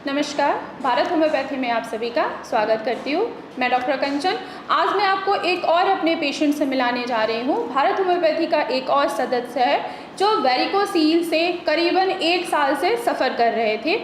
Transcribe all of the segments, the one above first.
नमस्कार, भारत होम्योपैथी में आप सभी का स्वागत करती हूँ। मैं डॉक्टर कंचन। आज मैं आपको एक और अपने पेशेंट से मिलाने जा रही हूँ। भारत होम्योपैथी का एक और सदस्य है जो वेरिकोसील से करीबन 1 साल से सफ़र कर रहे थे।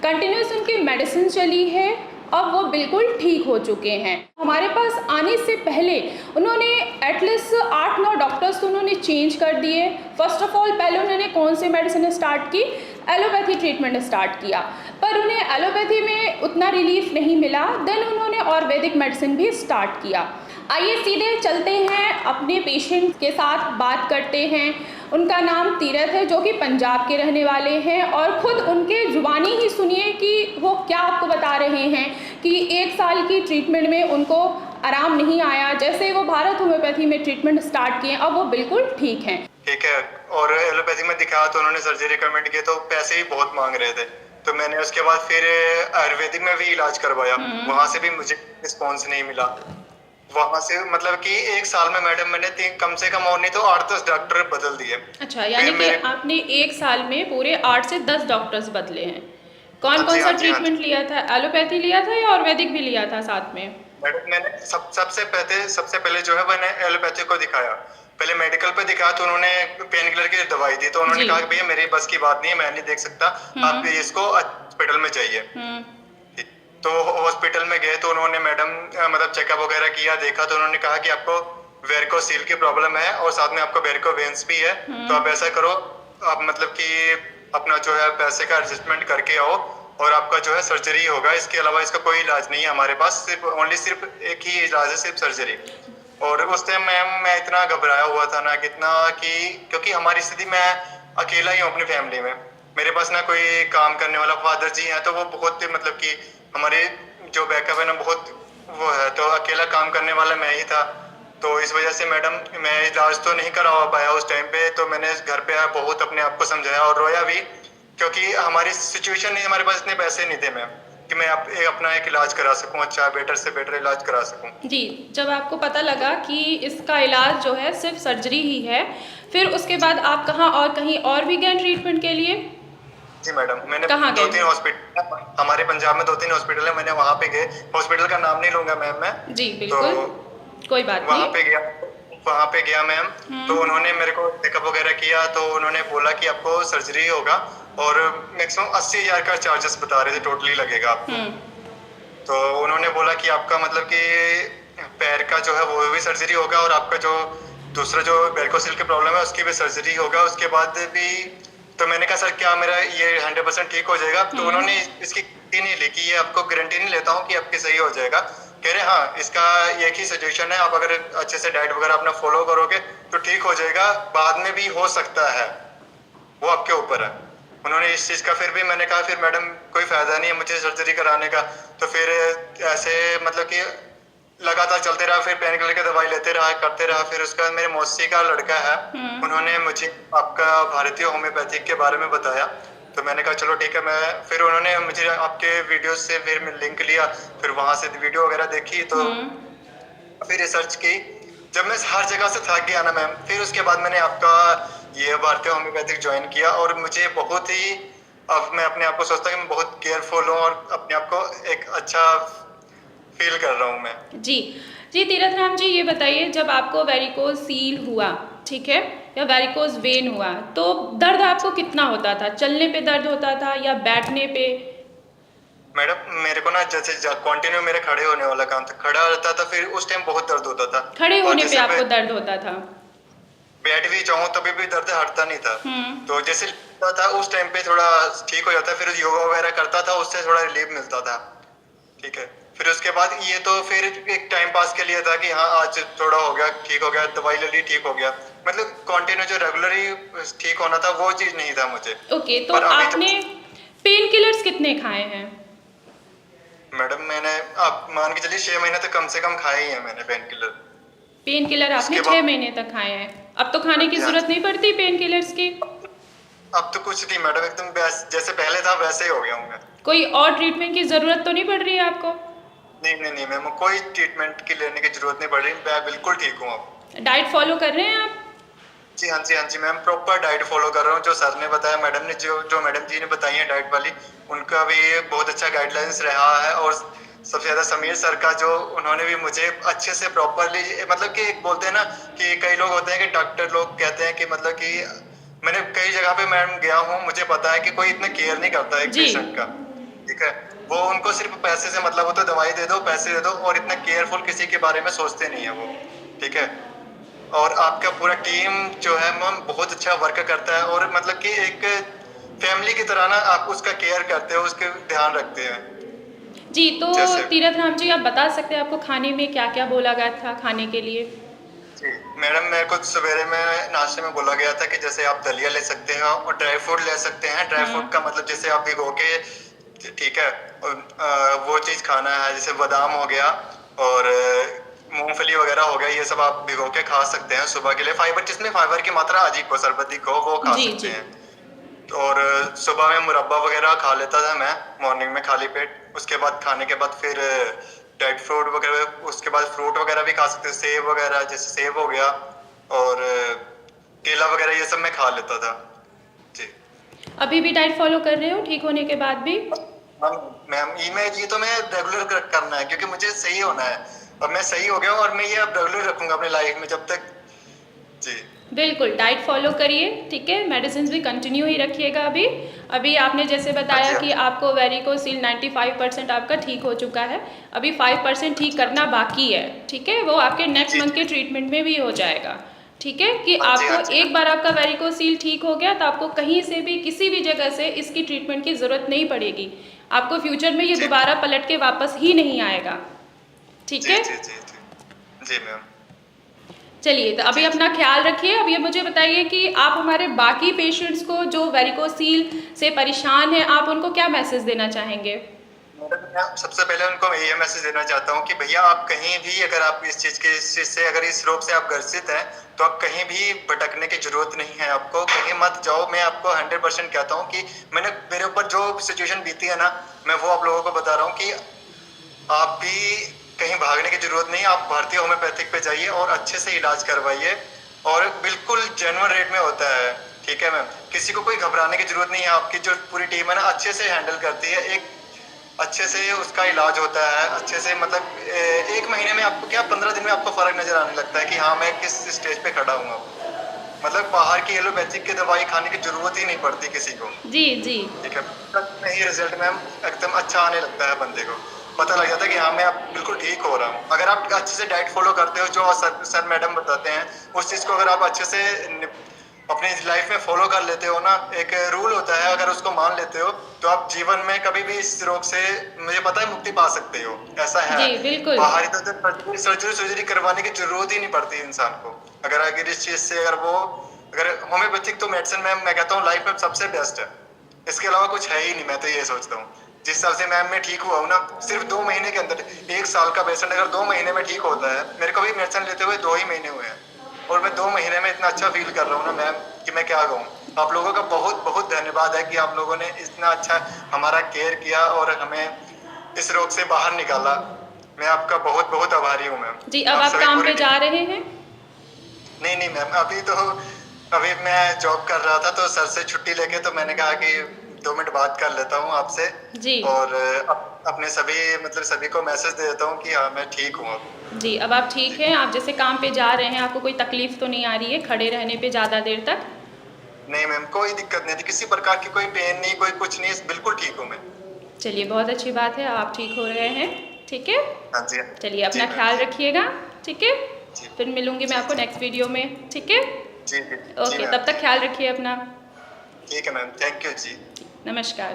कंटिन्यूस उनकी मेडिसिन चली है और वो बिल्कुल ठीक हो चुके हैं। हमारे पास आने से पहले उन्होंने एटलीस्ट 8-9 डॉक्टर्स तो उन्होंने चेंज कर दिए। फर्स्ट ऑफ ऑल पहले उन्होंने कौन सी मेडिसिन स्टार्ट की? एलोपैथी ट्रीटमेंट स्टार्ट किया, पर उन्हें एलोपैथी में उतना रिलीफ नहीं मिला। देन उन्होंने आयुर्वेदिक मेडिसिन भी स्टार्ट किया। आइए सीधे चलते हैं, अपने पेशेंट के साथ बात करते हैं। उनका नाम तीरथ है, जो कि पंजाब के रहने वाले हैं, और ख़ुद उनके ज़ुबानी ही सुनिए कि वो क्या आपको बता रहे हैं कि 1 साल की ट्रीटमेंट में उनको आराम नहीं आया। जैसे वो भारत होम्योपैथी में ट्रीटमेंट स्टार्ट किए, अब वो बिल्कुल ठीक हैं। ठीक है। और एलोपैथी में दिखाया तो उन्होंने सर्जरी रिकमेंड की, तो पैसे भी बहुत मांग रहे थे, तो मैंने उसके बाद फिर आयुर्वेदिक में भी इलाज करवाया। वहां से भी मुझे रिस्पॉन्स नहीं मिला। वहां से मतलब कि 1 साल में मैडम मैंने कम से कम और नहीं तो 8-10 डॉक्टर बदल दिए। अच्छा, यानी कि आपने 1 साल में पूरे 8 से 10 डॉक्टर्स बदले हैं। कौन हाँ कौन जी, सा हाँ जी, हाँ जी। ट्रीटमेंट लिया था? एलोपैथी लिया था या आयुर्वेदिक भी लिया था साथ में? मैडम मैंने सबसे पहले जो है मैंने एलोपैथी को दिखाया। पहले मेडिकल पे दिखाया तो उन्होंने पेन किलर की दवाई दी, तो उन्होंने जी। कहा कि भैया मेरी बस की बात नहीं है, मैं नहीं देख सकता, आप इसको हॉस्पिटल में जाइए। तो हॉस्पिटल में गए तो उन्होंने मैडम मतलब चेकअप वगैरह किया, देखा तो उन्होंने कहा कि आपको वेरिकोसील की प्रॉब्लम है और साथ में आपको वेरिको वेन्स भी है। तो आप ऐसा करो, आप मतलब कि अपना जो है पैसे का एडजस्टमेंट करके आओ और आपका जो है सर्जरी होगा। इसके अलावा इसका कोई इलाज नहीं है हमारे पास, सिर्फ एक ही इलाज है, सिर्फ सर्जरी। और उस टाइम मैं इतना घबराया हुआ था ना, कितना कि क्योंकि हमारी स्थिति, मैं अकेला ही हूँ अपनी फैमिली में, मेरे पास ना कोई काम करने वाला, फादर जी हैं तो वो बहुत मतलब कि हमारे जो बैकअप है ना बहुत वो है, तो अकेला काम करने वाला मैं ही था। तो इस वजह से मैडम मैं इलाज तो नहीं करा पाया उस टाइम पे। तो मैंने घर पे आया, बहुत अपने आप को समझाया और रोया भी, क्योंकि हमारी सिचुएशन नहीं, हमारे पास इतने पैसे नहीं थे मैम कि मैं अपना एक इलाज करा सकूं, अच्छा बेटर से बेटर इलाज करा सकूं। जी, जब आपको पता लगा कि इसका इलाज जो है सिर्फ सर्जरी ही है, फिर उसके बाद आप कहाँ और कहीं और भी गए ट्रीटमेंट के लिए? जी मैडम, मैंने कहाँ गए? 2-3 हॉस्पिटल, हमारे पंजाब में 2-3 हॉस्पिटल है, मैंने वहाँ पे गए। हॉस्पिटल का नाम नहीं लूंगा मैम मैं। जी तो बिल्कुल, कोई बात वहाँ नहीं। पे गया वहाँ पे गया मैम। तो उन्होंने मेरे को चेकअप वगैरह किया, तो उन्होंने बोला कि आपको सर्जरी होगा और मैक्सिमम 80,000 का चार्जेस बता रहे थे टोटली लगेगा आपको। तो उन्होंने बोला कि आपका मतलब कि पैर का जो है वो भी सर्जरी होगा और आपका जो दूसरा जो वेरिकोसिल की प्रॉब्लम है उसकी भी सर्जरी होगा उसके बाद भी। तो मैंने कहा सर क्या मेरा ये 100% ठीक हो जाएगा? तो उन्होंने इसकी गारंटी नहीं ली कि ये आपको गारंटी नहीं लेता हूँ कि आपके सही हो जाएगा। कह रहे हाँ, इसका एक ही सजेशन है, आप अगर अच्छे से डाइट वगैरह अपना फॉलो करोगे तो ठीक हो जाएगा, बाद में भी हो सकता है, वो आपके ऊपर है। उन्होंने इस चीज का, फिर भी मैंने कहा फिर मैडम कोई फायदा नहीं है मुझे सर्जरी कराने का। तो फिर ऐसे मतलब कि लगातार चलते रहा, फिर पेन किलर की दवाई लेते रहा, करते रहा। फिर उसके बाद मेरे मौसी का लड़का है, उन्होंने मुझे आपका भारतीय होम्योपैथिक के बारे में बताया। तो मैंने कहा चलो ठीक है। फिर उन्होंने मुझे आपके वीडियो से फिर लिंक लिया, फिर वहां से वीडियो वगैरह देखी, तो फिर रिसर्च की। जब मैं हर जगह से थक गया ना मैम, फिर उसके बाद मैंने आपका ये भारतीय होम्योपैथिक ज्वाइन किया और मुझे बहुत ही, अब मैं अपने आप को सोचता कि मैं बहुत केयरफुल हूँ और अपने आप को एक अच्छा फील कर रहा हूँ मैं। जी जी, तीरथ राम जी ये बताइए, जब आपको वेरिकोज सील हुआ, ठीक है, या वेरिकोज वेन हुआ, तो दर्द आपको कितना होता था? चलने पे दर्द होता था या बैठने पे? मैडम मेरे को ना जैसे कंटिन्यू मेरे खड़े होने वाला काम था, खड़ा रहता था, फिर उस टाइम बहुत दर्द होता था। खड़े और होने पे जैसे आपको दर्द होता था? बैठ भी जाऊं तभी भी दर्द हटता नहीं था। तो जैसे लगता था उस टाइम पे थोड़ा ठीक हो जाता, फिर योगा वगैरह करता था, उससे थोड़ा रिलीफ मिलता था। ठीक है। फिर उसके बाद ये तो फिर एक टाइम पास के लिए था कि हाँ आज थोड़ा हो गया, ठीक हो गया, दवाई ले ली, ठीक हो गया। मतलब कंटिन्यू जो रेगुलरली ठीक होना था वो चीज नहीं था मुझे। ओके, तो पर अभी आपने पेन किलर्स कितने खाए हैं? मैडम मैंने, आप मान के चलिए 6 महीने तक कम से कम खाए ही है मैंने पेन किलर। पेन किलर आपने उसके 6 बाद महीने तक खाए हैं? अब तो खाने की हाँ जरूरत जी, नहीं पड़ती पेन किलर्स की? अब तो कुछ नहीं मैडम, एकदम जैसे पहले था वैसे ही हो गया हूँ मैं। कोई और ट्रीटमेंट की जरूरत तो नहीं पड़ रही है आपको? नहीं नहीं नहीं मैम, कोई ट्रीटमेंट की लेने की जरूरत नहीं पड़ रही, मैं बिल्कुल ठीक हूँ अब। डाइट फॉलो कर रहे हैं आप? जी हाँ जी मैम, प्रॉपर डाइट फॉलो कर रहा हूँ। जो सर ने बताया, मैडम ने जो मैडम जी ने बताई है डाइट वाली, उनका भी बहुत अच्छा गाइडलाइंस रहा है। और सबसे ज़्यादा समीर सर का, जो उन्होंने भी मुझे अच्छे से प्रॉपरली, मतलब कि एक बोलते हैं ना कि कई लोग होते हैं कि डॉक्टर लोग कहते हैं कि मतलब कि मैंने कई जगह पे मैम गया हूँ, मुझे पता है कि कोई इतना केयर नहीं करता एक जी पेशेंट का। ठीक है, वो उनको सिर्फ पैसे से मतलब होता है, दवाई दे दो, पैसे दे दो, और इतना केयरफुल किसी के बारे में सोचते नहीं है वो। ठीक है, और आपका पूरा टीम जो है मैम बहुत अच्छा वर्क करता है, और मतलब कि एक फैमिली की तरह ना आप उसका केयर करते हो, उसके ध्यान रखते हैं। जी, तो जैसे तीरथ राम जी आप बता सकते हैं आपको खाने में क्या क्या बोला गया था खाने के लिए? जी मैडम, मेरे को सवेरे में नाश्ते में बोला गया था कि जैसे आप दलिया ले सकते हैं और ड्राई फ्रूट ले सकते हैं। ड्राई फ्रूट का मतलब जैसे आप भिगो के, ठीक है, वो चीज़ खाना है, जैसे बादाम हो गया और मूंगफली वगैरह हो गया, ये सब आप भिगो के खा सकते हैं सुबह के लिए। फाइबर, जिसमें फाइबर की मात्रा अधिक हो, सर्वाधिक हो, वो खा जी सकते जी। हैं। और सुबह में मुरब्बा वगैरह खा लेता था मैं मॉर्निंग में खाली पेट। उसके बाद खाने के बाद फिर ड्राई फ्रूट वगैरह, उसके बाद फ्रूट वगैरह भी खा सकते हैं, सेब वगैरह, जैसे सेब हो गया और केला वगैरह, ये सब मैं खा लेता था। जी अभी भी डाइट फॉलो कर रहे हो ठीक होने के बाद भी? मैम, मैम ये तो मैं रेगुलर करना है, क्योंकि मुझे सही होना है। अब मैं सही हो गया हूँ और मैं ये अब रेगुलर रखूंगा अपनी लाइफ में जब तक। जी बिल्कुल डाइट फॉलो करिए, ठीक है, मेडिसिन भी कंटिन्यू ही रखिएगा। अभी अभी आपने जैसे हाँ बताया जी हाँ कि जी आपको वेरिकोसिल 95% आपका ठीक हो चुका है, अभी 5% ठीक करना बाकी है, ठीक है, वो आपके नेक्स्ट जी मंथ जी के ट्रीटमेंट में भी हो जाएगा। ठीक है कि हाँ जी आपको हाँ जी एक बार आपका वेरिकोसिल ठीक हो गया तो आपको कहीं से भी किसी भी जगह से इसकी ट्रीटमेंट की ज़रूरत नहीं पड़ेगी। आपको फ्यूचर में ये जी दोबारा पलट के वापस ही नहीं आएगा, ठीक जी है। जी जी जी जी मैम। चलिए, तो अभी जी जी अपना ख्याल रखिए। अब ये मुझे बताइए कि आप हमारे बाकी पेशेंट्स को जो वेरिकोसील से परेशान हैं, आप उनको क्या मैसेज देना चाहेंगे? मैडम, मैं सबसे पहले उनको ये मैसेज देना चाहता हूँ कि भैया, आप कहीं भी, अगर आप इस चीज से, अगर इस रोग से आप ग्रसित हैं, तो आप कहीं भी भटकने की जरूरत नहीं है। आपको कहीं मत जाओ। मैं आपको 100% कहता हूँ कि मेरे ऊपर जो सिचुएशन बीती है ना, मैं वो आप लोगों को बता रहा हूँ कि आप भी कहीं भागने की जरूरत नहीं है। आप भारतीय होम्योपैथिक पे जाइए और अच्छे से इलाज करवाइए, और बिल्कुल जेन्युइन रेट में होता है। ठीक है मैम, किसी को कोई घबराने की जरूरत नहीं है। आपकी जो पूरी टीम है ना, अच्छे से हैंडल करती है, एक अच्छे से उसका इलाज होता है अच्छे से। मतलब 1 महीने में आपको क्या, 15 दिन में आपको फर्क नजर आने लगता है कि हाँ, मैं किस स्टेज पे खड़ा हूँ अब। मतलब बाहर की एलोपैथिक की दवाई खाने की जरूरत ही नहीं पड़ती किसी को। जी जी। ठीक है, तक में ही रिजल्ट मैम एकदम अच्छा आने लगता है। बंदे को पता लग जाता है कि हाँ, मैं अब बिल्कुल ठीक हो रहा हूँ। अगर आप अच्छे से डाइट फॉलो करते हो, जो सर मैडम बताते हैं, उस चीज़ को अगर आप अच्छे से अपनी लाइफ में फॉलो कर लेते हो ना, एक रूल होता है, अगर उसको मान लेते हो, तो आप जीवन में कभी भी इस रोग से, मुझे पता है, मुक्ति पा सकते हो। ऐसा है। जी बिल्कुल। बाहर इधर सर्जरी करवाने की जरूरत ही नहीं पड़ती इंसान को। अगर इस चीज से, अगर होम्योपैथिक तो मेडिसिन में मैं कहता हूँ लाइफ में सबसे बेस्ट है। इसके अलावा कुछ है ही नहीं, मैं तो ये सोचता हूँ। जिस हिसाब से मैम मैं ठीक हुआ हूँ ना, सिर्फ 2 महीने के अंदर, 1 साल का पेशेंट अगर 2 महीने में ठीक होता है, मेरे को भी मेडिसिन लेते हुए 2 ही महीने हुए हैं, और मैं 2 महीने में इतना अच्छा फील कर रहा हूँ ना मैम, कि मैं क्या कहूँ। आप लोगों का बहुत बहुत धन्यवाद है कि आप लोगों ने इतना अच्छा हमारा केयर किया और हमें इस रोग से बाहर निकाला। मैं आपका बहुत बहुत आभारी हूँ मैम। जी, अब आप आप सभी काम पूरी पे टीम। जा रहे हैं? नहीं मैम, अभी मैं जॉब कर रहा था, तो सर से छुट्टी लेके, तो मैंने कहा कि 2 मिनट बात कर लेता हूँ आपसे। जी और अपने सभी को मैसेज दे देता हूँ कि हाँ, मैं ठीक हूँ अब। जी। अब आप ठीक जी हैं, आप जैसे काम पे जा रहे हैं, आपको कोई तकलीफ तो नहीं आ रही है खड़े रहने पे ज़्यादा देर तक? नहीं मैम, कोई दिक्कत नहीं थी, किसी प्रकार की कोई पेन नहीं, कोई कुछ नहीं, बिल्कुल ठीक हूँ मैं। चलिए, बहुत अच्छी बात है, आप ठीक हो रहे हैं, ठीक है। हाँ जी चलिए, जी अपना मैम ख्याल जी रखिएगा, ठीक है। जी फिर मिलूंगी मैं जी आपको जी नेक्स्ट वीडियो में, ठीक है। जी जी जी ओके, मैम तब तक जी। ख्याल रखिए अपना। ठीक है मैम, थैंक यू जी। नमस्कार।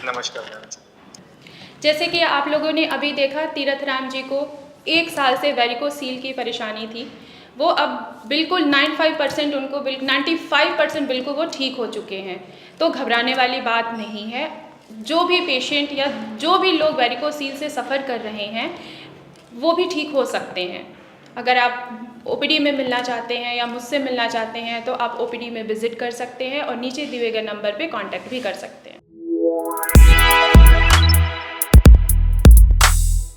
नमस्कार मैम जी। जैसे कि आप लोगों ने अभी देखा, तीरथ राम जी को 1 साल से वेरिकोसील की परेशानी थी। वो अब बिल्कुल 95% उनको 95% बिल्कुल वो ठीक हो चुके हैं। तो घबराने वाली बात नहीं है। जो भी पेशेंट या जो भी लोग वेरिकोसील से सफ़र कर रहे हैं, वो भी ठीक हो सकते हैं। अगर आप ओपीडी में मिलना चाहते हैं या मुझसे मिलना चाहते हैं, तो आप ओपीडी में विज़िट कर सकते हैं और नीचे दिए गए नंबर पे कांटेक्ट भी कर सकते हैं।